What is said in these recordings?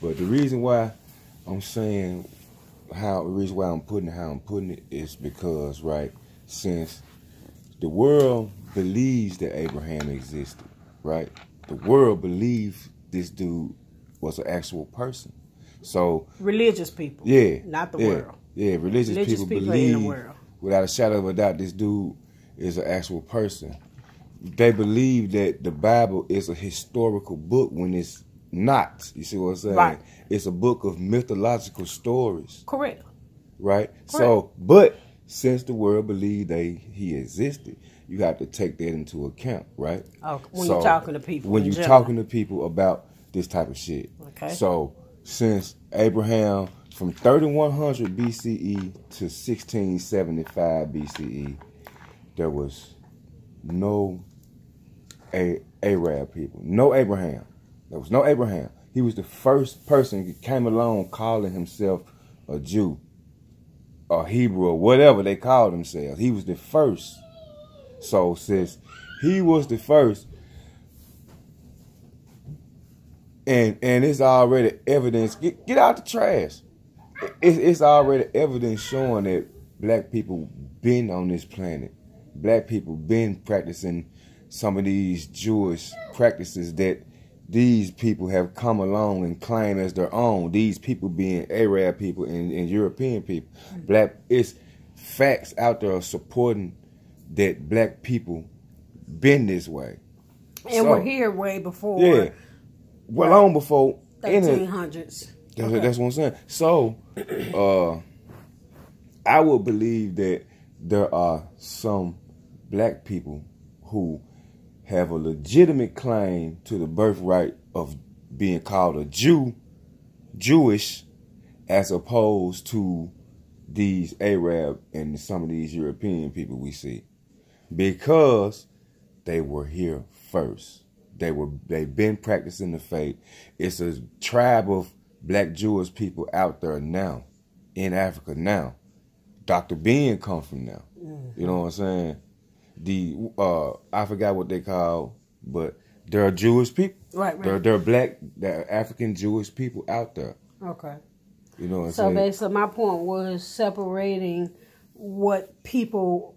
But the reason why I'm saying the reason why I'm putting it how I'm putting it is because, right, since the world believes that Abraham existed, right? The world believes this dude was an actual person. So religious people, not the world. Yeah, religious people believe in the world, without a shadow of a doubt, this dude is an actual person. They believe that the Bible is a historical book when it's not. You see what I'm saying? Right. It's a book of mythological stories. Correct. Right? Correct. So, but since the world believed he existed, you have to take that into account, right? Oh, when you're talking to people. When you're talking to people about this type of shit. Okay. So, since Abraham, from 3100 BCE to 1675 BCE, there was no Arab people. No Abraham. There was no Abraham. He was the first person who came along calling himself a Jew or Hebrew or whatever they called themselves. He was the first. So since he was the first, and it's already evidence, get out the trash. It's already evidence showing that black people been on this planet. Black people been practicing some of these Jewish practices that these people have come along and claim as their own. These people being Arab people and European people. Black, it's facts out there supporting that black people been this way. And we're here way before. Yeah. Well, long before. 1300s. That's what I'm saying. So, I would believe that there are some black people who have a legitimate claim to the birthright of being called a Jewish, as opposed to these Arab and some of these European people we see, because they were here first. They've been practicing the faith. It's a tribe of black Jewish people out there now, in Africa now. Dr. Ben come from now. You know what I'm saying? I forgot what they call, but there are Jewish people. Right. They're black, they're African Jewish people out there. Okay. You know what I'm saying? saying? So basically my point was separating what people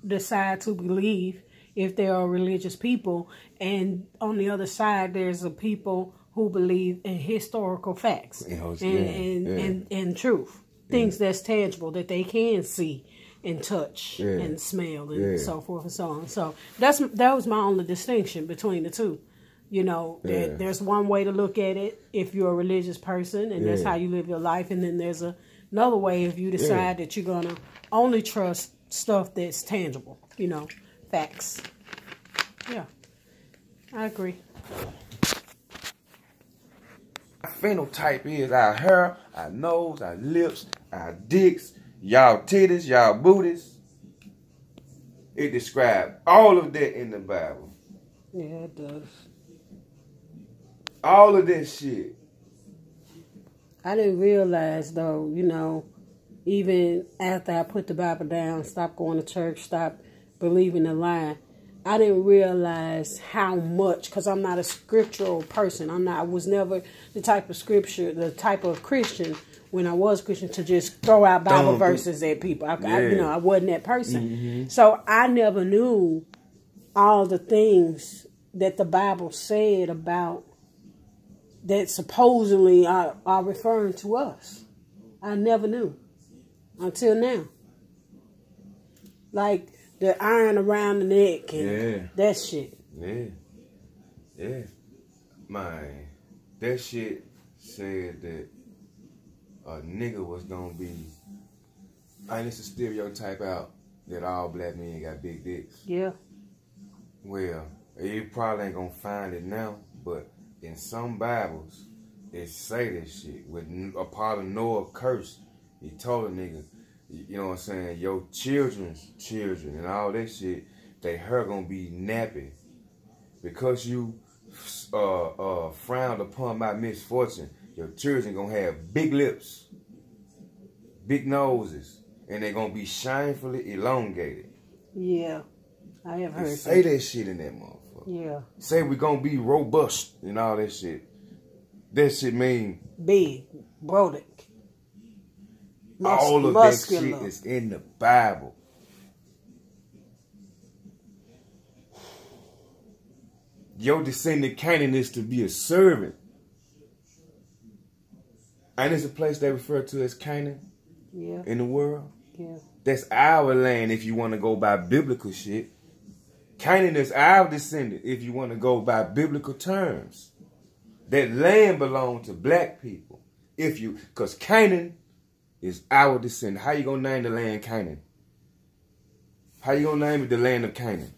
decide to believe if they are religious people, and on the other side there's a people who believe in historical facts and truth. Things that's tangible that they can see and touch and smell and so forth and so on. So that was my only distinction between the two. You know, there's one way to look at it if you're a religious person and that's how you live your life. And then there's another way if you decide that you're going to only trust stuff that's tangible, you know, facts. Yeah, I agree. Phenotype is our hair, our nose, our lips, our dicks, y'all titties, y'all booties. It describes all of that in the Bible. Yeah, it does. All of that shit. I didn't realize, though, you know, even after I put the Bible down, stopped going to church, stopped believing the lie, I didn't realize how much, because I'm not a scriptural person. I was never the type of Christian when I was Christian to just throw out Bible verses at people. I wasn't that person. Mm-hmm. So I never knew all the things that the Bible said about that supposedly are referring to us. I never knew until now. Like the iron around the neck and that shit. Yeah. Man, that shit said that a nigga was gonna be, and it's a stereotype out that all black men got big dicks. Yeah. Well, you probably ain't gonna find it now, but in some Bibles, it say this shit. With a part of Noah's curse, he told a nigga, you know what I'm saying, your children's children and all that shit, they hair gonna be nappy. Because you frowned upon my misfortune, your children gonna have big lips, big noses, and they gonna be shamefully elongated. Yeah, I have heard. Say that shit in that motherfucker. Yeah. Say we gonna be robust and all that shit. That shit mean big, brodic, all of muscular. that shit is in the Bible. Your descendant Canaan is to be a servant. And it's a place they refer to as Canaan in the world. Yeah. That's our land if you want to go by biblical shit. Canaan is our descendant if you want to go by biblical terms. That land belonged to black people. Because Canaan is our descendant. How you gonna name the land Canaan? How you gonna name it the land of Canaan?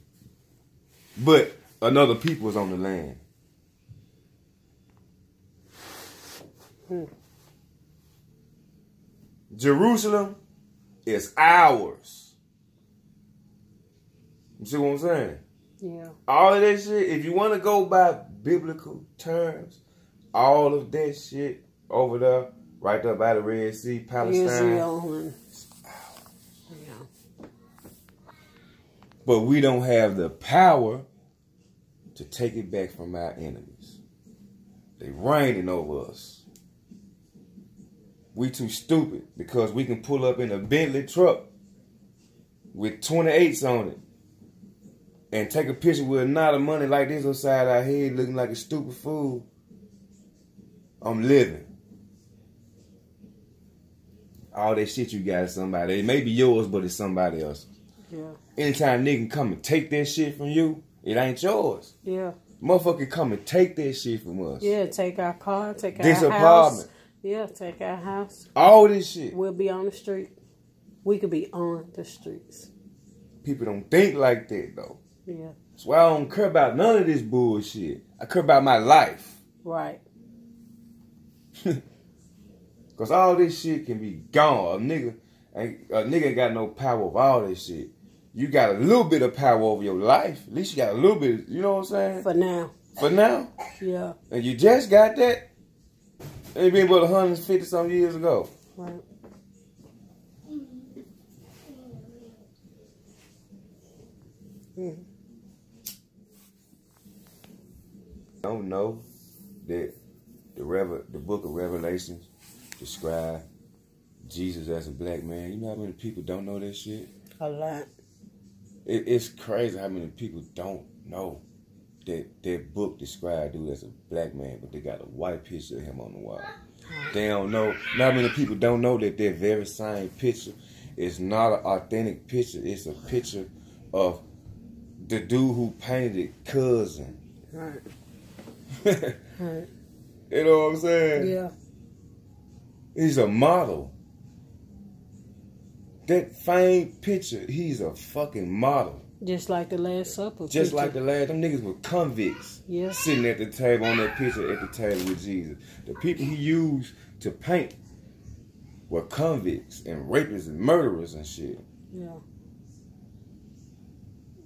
But another people is on the land. Jerusalem is ours. You see what I'm saying? Yeah. All of that shit, if you want to go by biblical terms, all of that shit over there, right there by the Red Sea, Palestine. Israel. Yeah. But we don't have the power to take it back from our enemies. They reigning over us. We too stupid because we can pull up in a Bentley truck with 28s on it and take a picture with a knot of money like this upside our head looking like a stupid fool. I'm living. All that shit you got is somebody. It may be yours, but it's somebody else. Yeah. Anytime nigga can come and take that shit from you, it ain't yours. Yeah. Motherfucker come and take that shit from us. Yeah, take our car, take our this house. Apartment. Yeah, take our house. All this shit. We'll be on the street. We could be on the streets. People don't think like that, though. Yeah. That's why I don't care about none of this bullshit. I care about my life. Right. Because all this shit can be gone. A nigga ain't got no power over all this shit. You got a little bit of power over your life. At least you got a little bit, you know what I'm saying? For now. For now? Yeah. And you just got that? It been about 150 some years ago. Right. Don't know that the book of Revelations describe Jesus as a black man. You know how many people don't know that shit? A lot. It's crazy how many people don't know that book described dude as a black man, but they got a white picture of him on the wall. They don't know. Not many people don't know that very same picture is not an authentic picture. It's a picture of the dude who painted it, cousin. Right. Right. You know what I'm saying? Yeah. He's a model. That famed picture, he's a fucking model. Just like the Last Supper. Just like the last, them niggas were convicts. Yeah. Sitting at the table on that picture at the table with Jesus. The people he used to paint were convicts and rapists and murderers and shit. Yeah.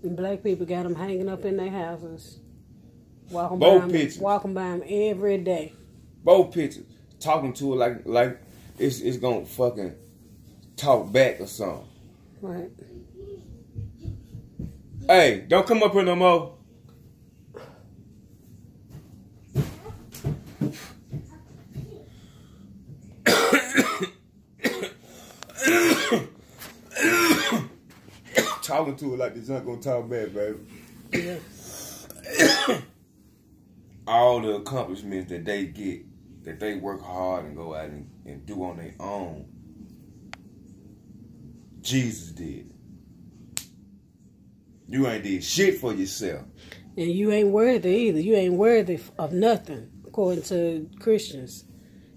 And black people got them hanging up in their houses. Walking by them every day. Both pictures. Talking to her like it's gonna fucking talk back or something. Right. Hey, don't come up here no more. Talking to her like this not gonna talk back, baby. Yeah. All the accomplishments that they get, that they work hard and go out and do on their own, Jesus did. You ain't did shit for yourself. And you ain't worthy either. You ain't worthy of nothing, according to Christians.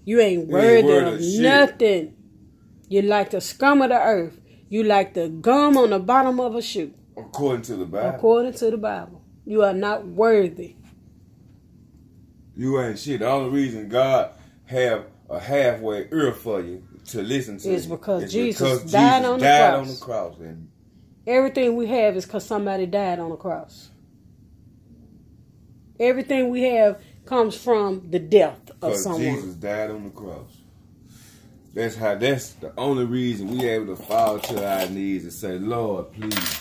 You ain't worthy of nothing. You're like the scum of the earth. You like the gum on the bottom of a shoe. According to the Bible. According to the Bible. You are not worthy. You ain't shit. The only reason God have a halfway ear for you to listen to is because Jesus died on the cross. And everything we have is because somebody died on the cross. Everything we have comes from the death of someone. Because Jesus died on the cross. That's the only reason we able to fall to our knees and say, Lord, please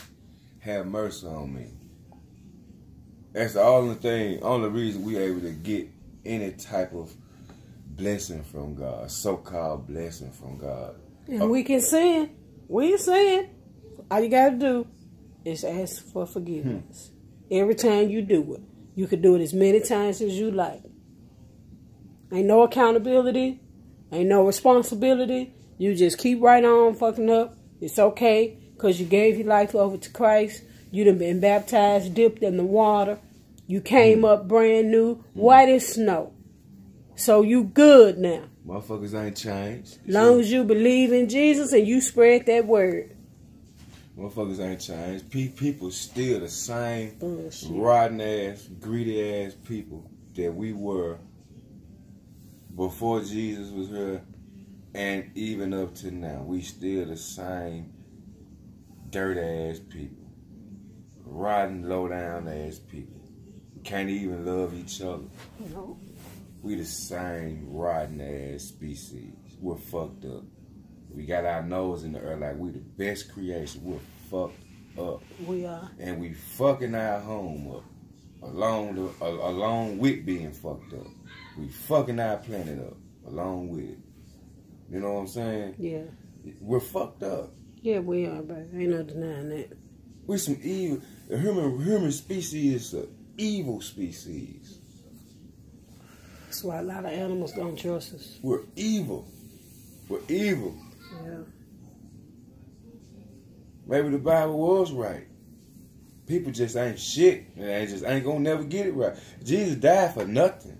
have mercy on me. That's the only reason we able to get any type of blessing from God, so-called blessing from God. And we can sin. We sin. All you got to do is ask for forgiveness. Every time you do it. You can do it as many times as you like. Ain't no accountability. Ain't no responsibility. You just keep right on fucking up. It's okay because you gave your life over to Christ. You done been baptized, dipped in the water. You came up brand new, white as snow. So you good now. Motherfuckers ain't changed. Long as you believe in Jesus and you spread that word. Motherfuckers ain't changed. People still the same Bullshit. rotten ass, greedy ass people that we were before Jesus was here, and even up to now. We still the same dirt ass people, rotten, low down ass people. Can't even love each other. No. We the same rotten ass species. We're fucked up. We got our nose in the earth like we the best creation. We're fucked up. We are. And we fucking our home up. Along with being fucked up. We fucking our planet up. Along with it. You know what I'm saying? Yeah. We're fucked up. Yeah, we are, baby. Ain't no denying that. We're some evil. The human species is an evil species. That's why a lot of animals don't trust us. We're evil. We're evil. Yeah. Maybe the Bible was right. People just ain't shit. And they just ain't gonna never get it right. Jesus died for nothing.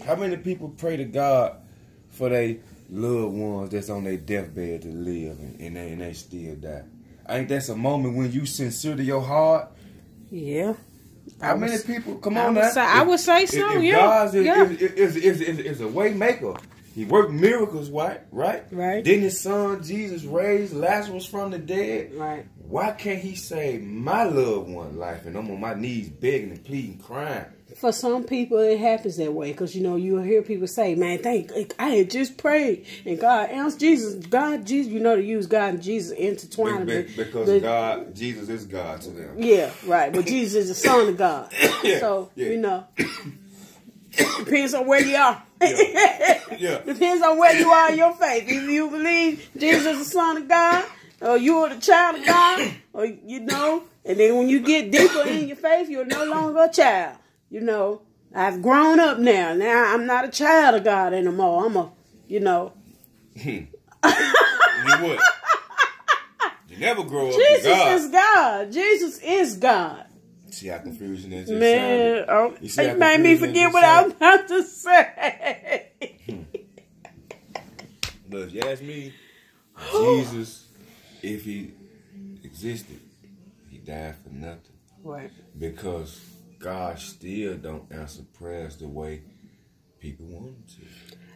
How many people pray to God for their loved ones that's on their deathbed to live and they still die? Ain't that a moment when you sincere to your heart? Yeah. How many people? Come on now. I would say so. If Yeah. God Yeah. is a way maker. He worked miracles, right? Right. Then his son Jesus raised Lazarus from the dead. Right. Why can't he save my loved one's life? And I'm on my knees begging and pleading, crying. For some people, it happens that way because you hear people say, "Man, I had just prayed and God answered Jesus. God, Jesus, to use God and Jesus intertwined because Jesus is God to them. Yeah, right. But Jesus is the Son of God. Yeah, so yeah. Depends on where you are. Yeah. Depends on where you are in your faith. If you believe Jesus is the Son of God, or you are the child of God, or and then when you get deeper in your faith, you're no longer a child. I've grown up now. Now I'm not a child of God anymore. I'm You what? You never grow up Jesus to God. is God. Jesus is God. See how confusing that is? Man, it made me forget what I was about to say. But if you ask me, Jesus, if he existed, he died for nothing. Right. Because God still don't answer prayers the way people want him to.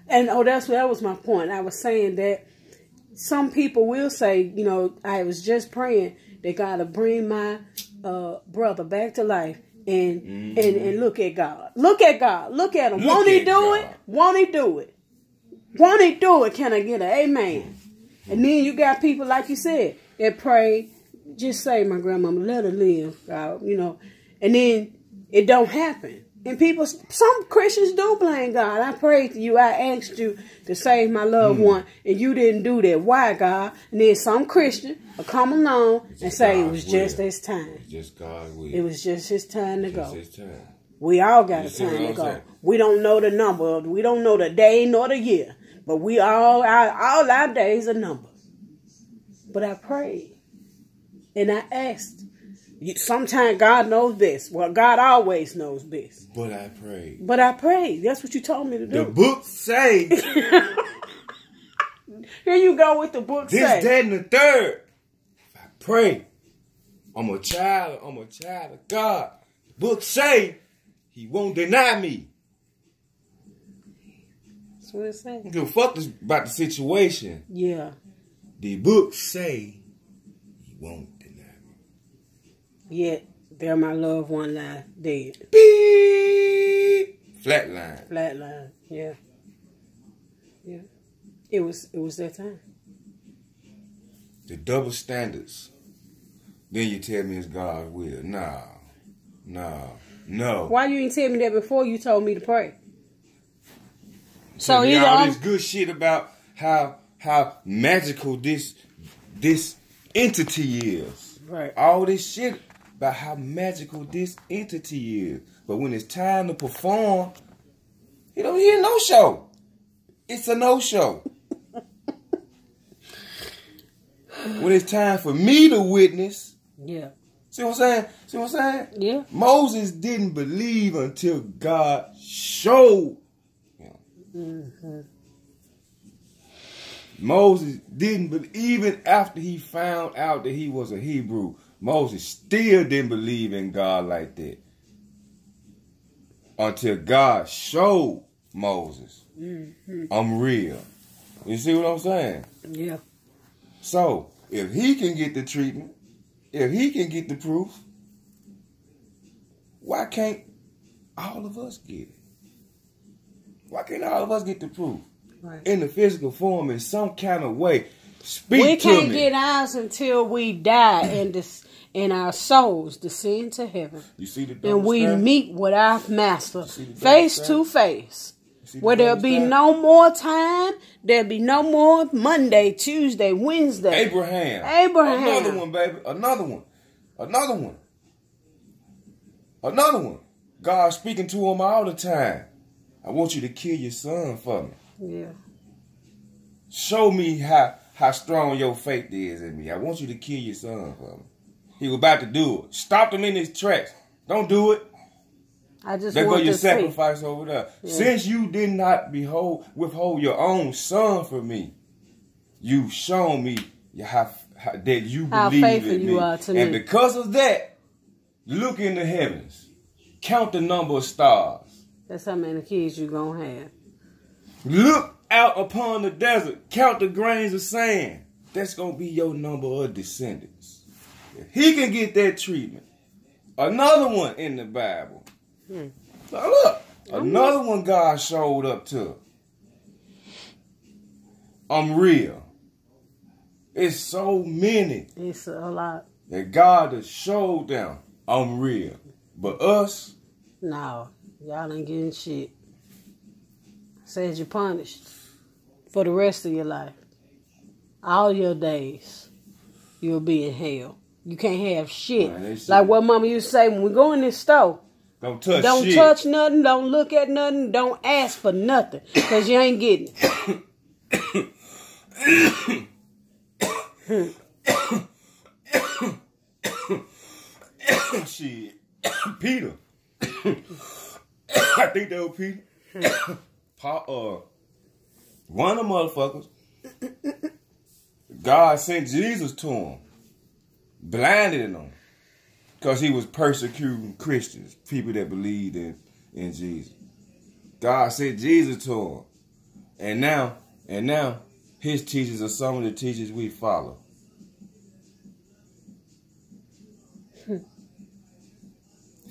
And that was my point. I was saying that some people will say, I was just praying that God will bring my brother back to life and look at God. Look at God. Look at him. Won't he do it? Won't he do it? Won't he do it? Can I get an amen? And then you got people, like you said, that pray, just say, my grandmama, let her live, God, and then it don't happen. And some Christians do blame God. I prayed to you. I asked you to save my loved one, and you didn't do that. Why, God? And then some Christian will come along and say it was just his time. It's just God's will. It was just his time to go. His time. We all got a time to go. We don't know the number. We don't know the day nor the year. But we all our days are numbered. But I prayed. And I asked. Sometimes God knows best. Well, God always knows best. But I prayed. That's what you told me to do. The book say. Here you go with the book say. This, that, and the third. If I pray, I'm a child of God. The book say he won't deny me. That's what it says. I don't give a fuck about the situation. Yeah. The book say he won't deny me. Yet, there my loved one lie dead. Beep. Flatline. Yeah. Yeah. It was that time. The double standards. Then you tell me it's God's will. Nah. No. Why you ain't tell me that before you told me to pray? So either all this good shit about how magical this entity is. Right. All this shit about how magical this entity is. But when it's time to perform, he don't hear no show. It's a no show. When it's time for me to witness. Yeah. See what I'm saying? Yeah. Moses didn't believe until God showed him. Mm-hmm. Moses didn't believe, even after he found out that he was a Hebrew, Moses still didn't believe in God like that. Until God showed Moses, I'm real. You see what I'm saying? Yeah. So, if he can get the treatment, if he can get the proof, why can't all of us get it? Why can't all of us get the proof? Right. In the physical form, in some kind of way. Speak we to me. We can't get ours until we die and our souls descend to heaven. You see the and we meet with our master face to face. Where there'll be no more time. There'll be no more Monday, Tuesday, Wednesday. Abraham. Another one, baby. Another one. God speaking to him all the time. I want you to kill your son for me. Yeah. Show me how strong your faith is in me. I want you to kill your son for me. He was about to do it. Stop him in his tracks. Don't do it. I just there want go your to sacrifice over there. Yeah. Since you did not withhold your own son for me, you've shown me that you believe in me. And because of that, look in the heavens. Count the number of stars. That's how many kids you're going to have. Look out upon the desert. Count the grains of sand. That's going to be your number of descendants. If he can get that treatment. Another one in the Bible. Now look. Another one God showed up to. I'm real. It's so many. It's a lot. That God has showed them. I'm real. But us. No. Y'all ain't getting shit. Says you're punished for the rest of your life. All your days, you'll be in hell. You can't have shit. Man, like what Mama used to say, when we go in this store, don't touch nothing, don't look at nothing, don't ask for nothing, because you ain't getting it. Shit. Peter. I think that was Peter. One of the motherfuckers, God sent Jesus to him, blinded him, because he was persecuting Christians, people that believed in Jesus. God sent Jesus to him, and now his teachers are some of the teachers we follow.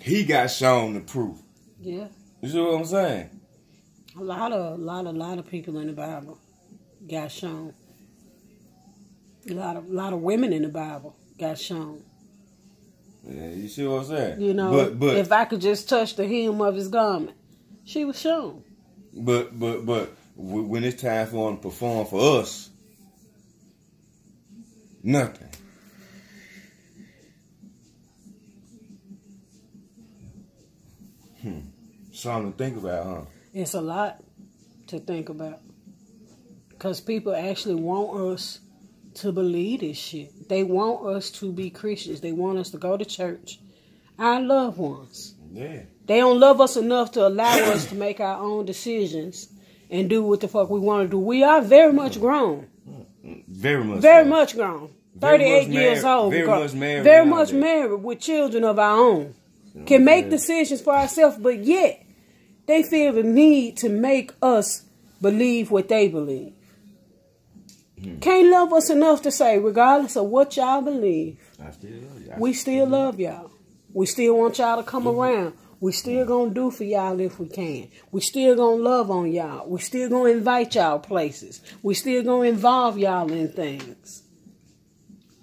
He got shown the proof. Yeah. You see what I'm saying? A lot of people in the Bible got shown. A lot of women in the Bible got shown. Yeah, you see what I'm saying? You know, but if I could just touch the hem of his garment, she was shown. But when it's time for him to perform for us, nothing. Something to think about, huh? It's a lot to think about. Because people actually want us to believe this shit. They want us to be Christians. They want us to go to church. Our loved ones. Yeah. They don't love us enough to allow us to make our own decisions and do what the fuck we want to do. We are very much grown. Very much grown. 38 years old. Very much married with children of our own. Can make decisions for ourselves, but yet they feel the need to make us believe what they believe. Can't love us enough to say, regardless of what y'all believe, we still love y'all. We still want y'all to come around. We still gonna do for y'all if we can. We still gonna love on y'all. We still gonna invite y'all places. We still gonna involve y'all in things.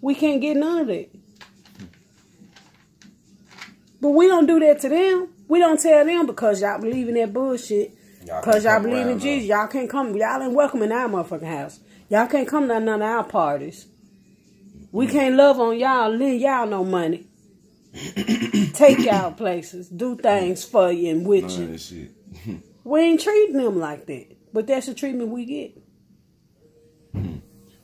We can't get none of that. But we don't do that to them. We don't tell them because y'all believe in that bullshit. Because y'all believe in Jesus. Y'all can't come. Y'all ain't welcome in our motherfucking house. Y'all can't come to none of our parties. We can't love on y'all, lend y'all no money. Take y'all places. Do things for you and with you. That shit. We ain't treating them like that. But that's the treatment we get.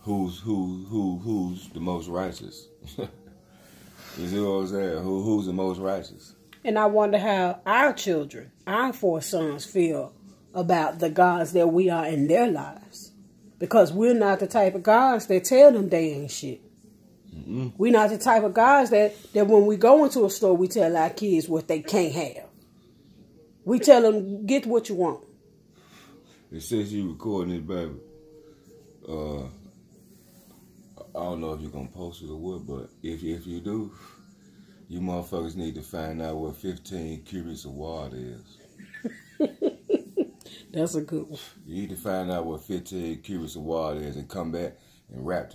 Who's the most righteous? You see what I'm saying? Who's the most righteous? And I wonder how our children, our 4 sons, feel about the gods that we are in their lives. Because we're not the type of gods that tell them they ain't shit. We're not the type of guys that when we go into a store, we tell our kids what they can't have. We tell them, get what you want. It says you recording this, baby. I don't know if you're going to post it or what, but if you do, you motherfuckers need to find out what 15 cubits of water is. That's a good one. You need to find out what 15 cubits of water is and come back and rap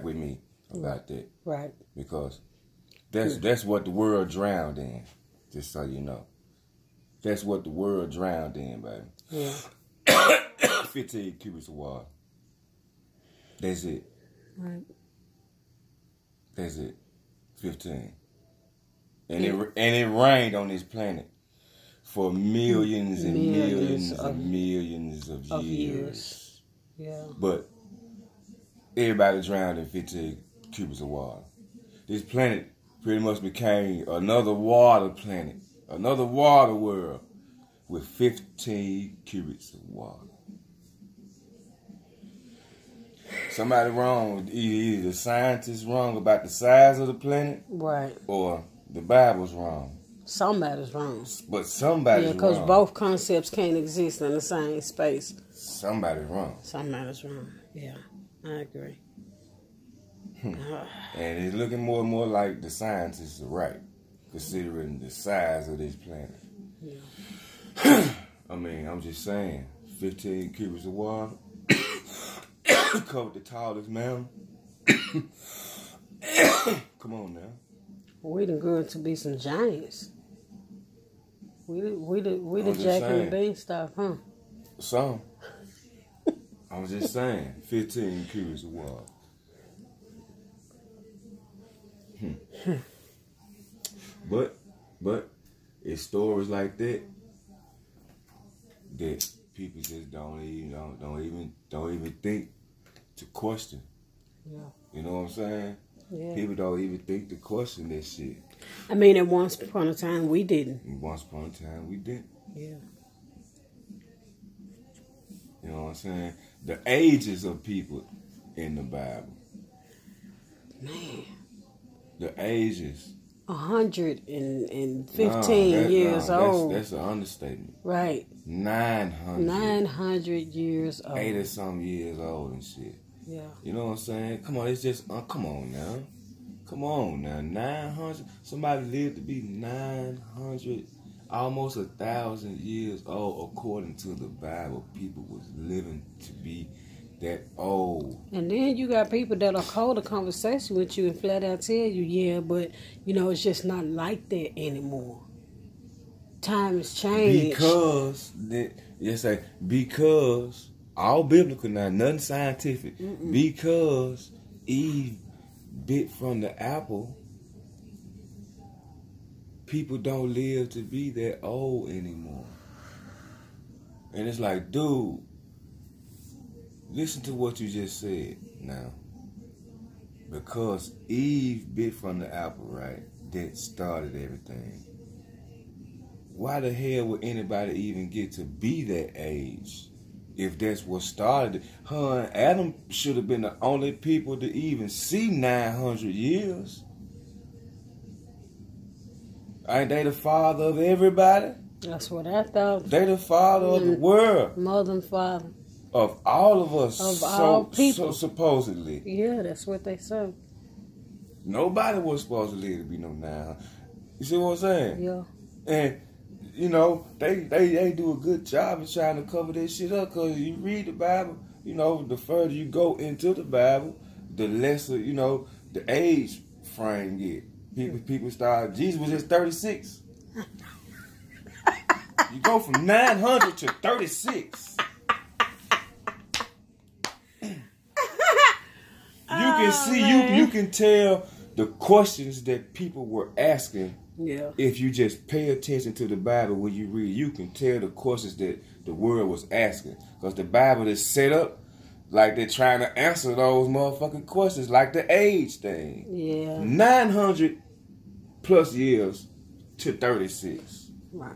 with me about that. Right. Because that's what the world drowned in, just so you know. That's what the world drowned in, baby. Yeah. 15 cubits of water. That's it. Right. That's it. 15. And it rained on this planet for millions and millions and millions of years. Yeah. But everybody drowned in 15 cubits of water. This planet pretty much became another water planet, another water world with 15 cubits of water. Somebody wrong. Either the scientists wrong about the size of the planet, right, or the Bible's wrong. Somebody's wrong. But somebody's wrong. Because both concepts can't exist in the same space. Somebody's wrong. Somebody's wrong. Yeah, I agree. And it's looking more and more like the scientists are right, considering the size of this planet. Yeah. I mean, I'm just saying, 15 cubits of water covered the tallest mountain. Come on now. We done grew to be some giants. We the Jack and the Beanstalk, huh? Some. I was just saying, 15 cubits of water. But it's stories like that people just don't even think to question. Yeah. You know what I'm saying? Yeah. People don't even think to question this shit. I mean, at once upon a time we didn't. Once upon a time we didn't. Yeah. You know what I'm saying? The ages of people in the Bible. Man. The ages. 115 years old. That's an understatement. Right. 900 years old. 80-some years old and shit. Yeah. You know what I'm saying? Come on, it's just, come on now. Come on now. 900. Somebody lived to be 900, almost 1,000 years old, according to the Bible. People was living to be that old. And then you got people that'll hold a conversation with you and flat out tell you, yeah, but, you know, it's just not like that anymore. Time has changed. Because, all biblical now, nothing scientific. Because Eve bit from the apple, people don't live to be that old anymore. And it's like, dude, listen to what you just said now. Because Eve bit from the apple, right? That started everything. Why the hell would anybody even get to be that age if that's what started it? Huh, Adam should have been the only people to even see 900 years. Ain't they the father of everybody? That's what I thought. They the father of the world. Mother and father. Of all of us. Of all people. So supposedly. Yeah, that's what they say. Nobody was supposed to live to be no 900. You see what I'm saying? Yeah. And, you know, they do a good job of trying to cover this shit up, because you read the Bible, you know, the further you go into the Bible, the lesser, you know, the age frame get. People start, Jesus was just 36. You go from 900 to 36. You can see, you can tell the questions that people were asking. Yeah. If you just pay attention to the Bible when you read, you can tell the questions that the world was asking. Because the Bible is set up like they're trying to answer those motherfucking questions, like the age thing. Yeah. 900 plus years to 36. Right.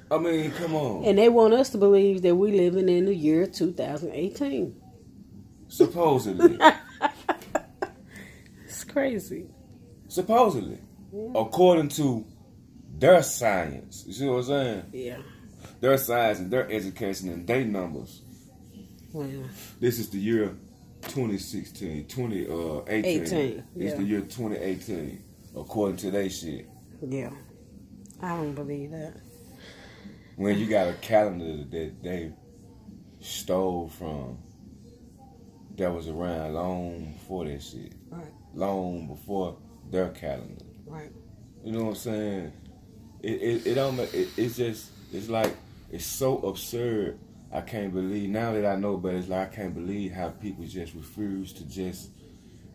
I mean, come on. And they want us to believe that we're living in the year 2018. Supposedly. It's crazy. Supposedly. Yeah. According to their science. You see what I'm saying? Yeah. Their science and their education and their numbers. Well, this is the year 2016, 2018. 18. It's the year 2018, according to their shit. Yeah. I don't believe that. When you got a calendar that they stole from that was around long before that shit. Right. Long before their calendar. Right. You know what I'm saying? It don't make it's just it's like it's so absurd. I can't believe now that I know, but it's like I can't believe how people just refuse to just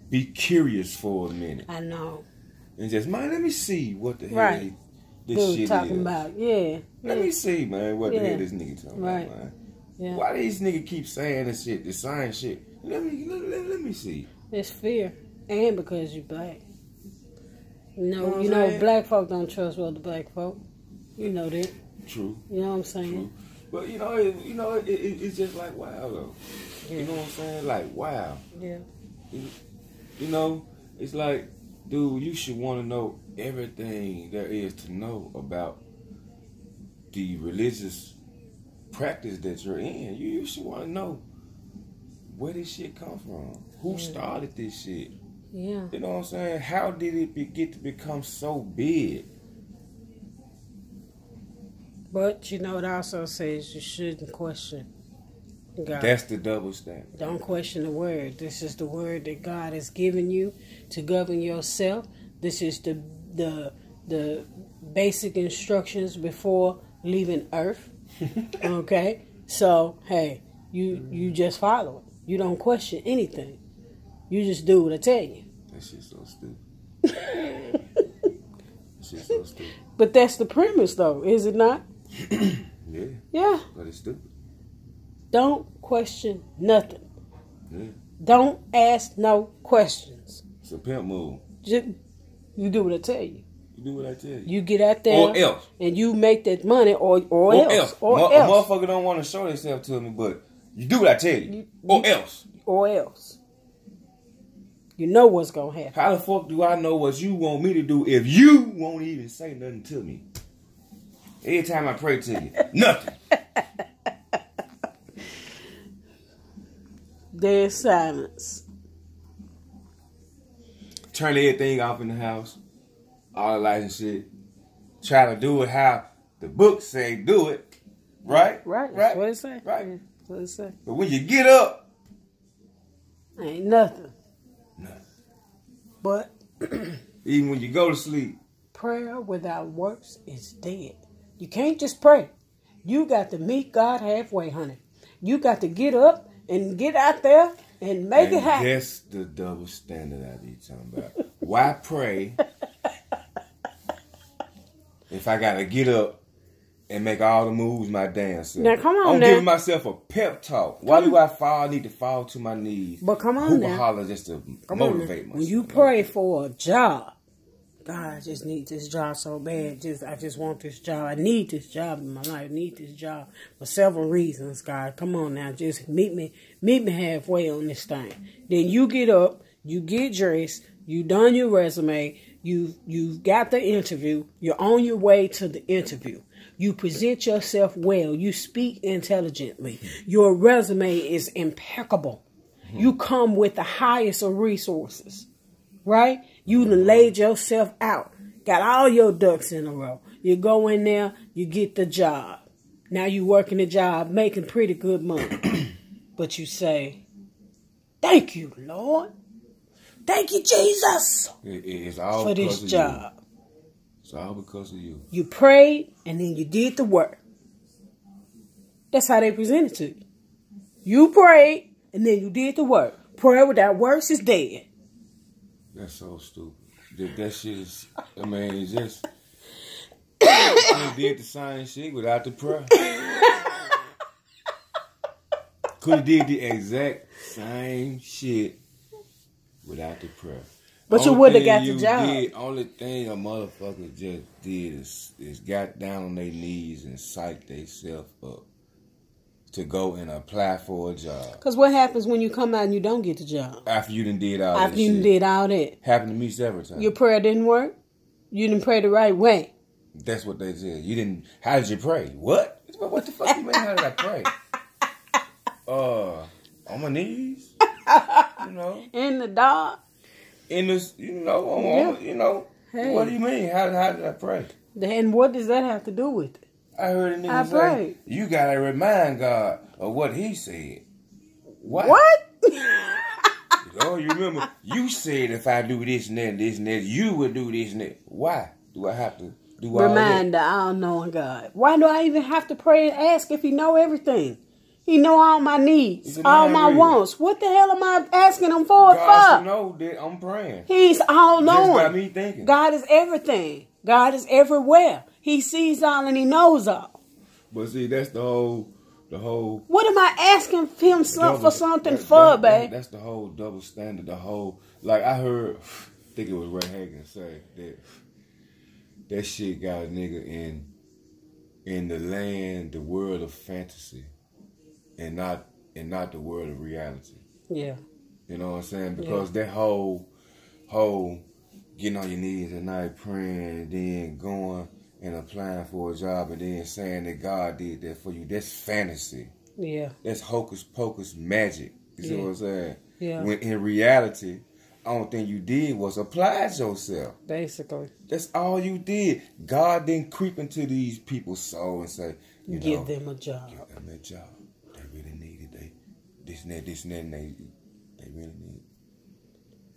be curious for a minute. I know. And just man, let me see what the hell this shit talking is. About. Yeah. Let me see, man, what the hell this nigga talking about, man. Yeah. Why these niggas keep saying this shit, the same shit? Let me see. It's fear. And because you black. You know saying? Black folk don't trust other black folk. You know that. True. You know what I'm saying? True. But it's just like wow though. Yeah. You know what I'm saying? Like wow. Yeah. You know, it's like, dude, you should want to know everything there is to know about the religious practice that you're in. You should want to know where this shit come from. Who started this shit? Yeah. You know what I'm saying? How did it get to become so big? But it also says you shouldn't question God. That's the double standard. Don't question the word. This is the word that God has given you to govern yourself. This is the basic instructions before leaving Earth. Okay? So, hey, you just follow it. You don't question anything. You just do what I tell you. That shit's so stupid. That shit's so stupid. But that's the premise, though, is it not? Yeah. Yeah. But it's stupid. Don't question nothing. Yeah. Don't ask no questions. It's a pimp move. You do what I tell you. You do what I tell you. You get out there or else. And you make that money or else. Or A else. motherfucker don't want to show themselves to me, but you do what I tell you. Or else. Or else. You know what's going to happen. How the fuck do I know what you want me to do if you won't even say nothing to me? Every time I pray to you, nothing. There's silence. Turn everything off in the house. All the lights and shit. Try to do it how the book say do it. Right? Right. That's what it say. Right. Yeah, that's what it say. But when you get up, ain't nothing. Nothing. But even when you go to sleep, prayer without works is dead. You can't just pray. You got to meet God halfway, honey. You got to get up and get out there and make it happen. That's the double standard I be talking about. Why pray if I got to get up and make all the moves my damn self? Now, come on I'm now. giving myself a pep talk. Why do I need to fall to my knees? But come on hoop now. and holler just to motivate myself. When you pray for a job, God, I just need this job so bad. I just want this job. I need this job in my life. I need this job for several reasons, God. Come on now. Just meet me halfway on this thing. Then you get up, you get dressed, you done your resume, you've got the interview, you're on your way to the interview. You present yourself well. You speak intelligently. Your resume is impeccable. You come with the highest of resources, right? You done laid yourself out. Got all your ducks in a row. You go in there, you get the job. Now you working the job, making pretty good money. But you say, thank you, Lord. Thank you, Jesus, it's all for this job. It's all because of you. You prayed and then you did the work. That's how they present it to you. You prayed and then you did the work. Prayer without works is dead. That's so stupid. That shit is, I mean, it's just, they did the same shit without the prayer. Could have did the exact same shit without the prayer. But you would have got the job. Only thing a motherfucker just did is got down on their knees and psyched themselves up to go and apply for a job. Because what happens when you come out and you don't get the job? After you done did all that After you shit. did all that. Happened to me several times. Your prayer didn't work? You didn't pray the right way. That's what they said. You didn't, how did you pray? What? What the fuck you mean, how did I pray? On my knees? You know? In the dark? In this, you know, you know, hey. What do you mean? How did I pray? And what does that have to do with it? I heard a nigga say, prayed. You gotta remind God of what he said. Why? What? Oh, you remember, you said if I do this and that, you would do this and that. Why do I have to do all that? Remind the all-knowing God. Why do I even have to pray and ask if he know everything? He know all my needs, all my wants. What the hell am I asking him for? God should know that I'm praying. He's all-knowing. Just by me thinking. God is everything. God is everywhere. He sees all and he knows all. But see, that's the whole. What am I asking him for something for, babe? That's the whole double standard. The whole, like I heard, I think it was Ray Hagan say that shit got a nigga in the land, the world of fantasy, and not the world of reality. Yeah. You know what I'm saying? Because that whole getting on your knees at night praying and then going and applying for a job and then saying that God did that for you, that's fantasy. Yeah. That's hocus pocus magic. You see what I'm saying? Yeah. When in reality, only thing you did was apply yourself. Basically. That's all you did. God didn't creep into these people's soul and say, give them a job. Give them a job. They really need it. This and that, and they really need it.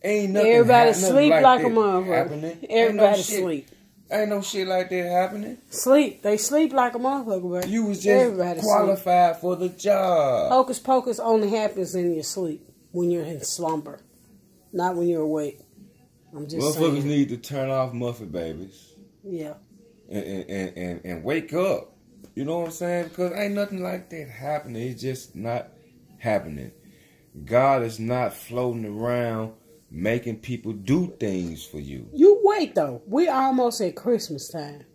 Ain't nothing Everybody sleep like a motherfucker. Everybody sleep. Ain't no shit like that happening. Sleep. They sleep like a motherfucker, bro. You was just qualified for the job. Hocus pocus only happens in your sleep, when you're in slumber, not when you're awake. I'm just saying. Motherfuckers need to turn off Muffin Babies. Yeah. And wake up. You know what I'm saying? Because ain't nothing like that happening. It's just not happening. God is not floating around making people do things for you. You wait, though. We almost at Christmas time.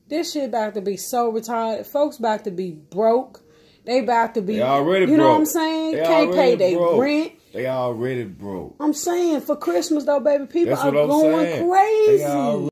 This shit about to be so retarded. Folks about to be broke. They about to be... They already broke. You know what I'm saying? Can't pay their rent. They already broke. I'm saying, for Christmas, though, baby, people are going crazy.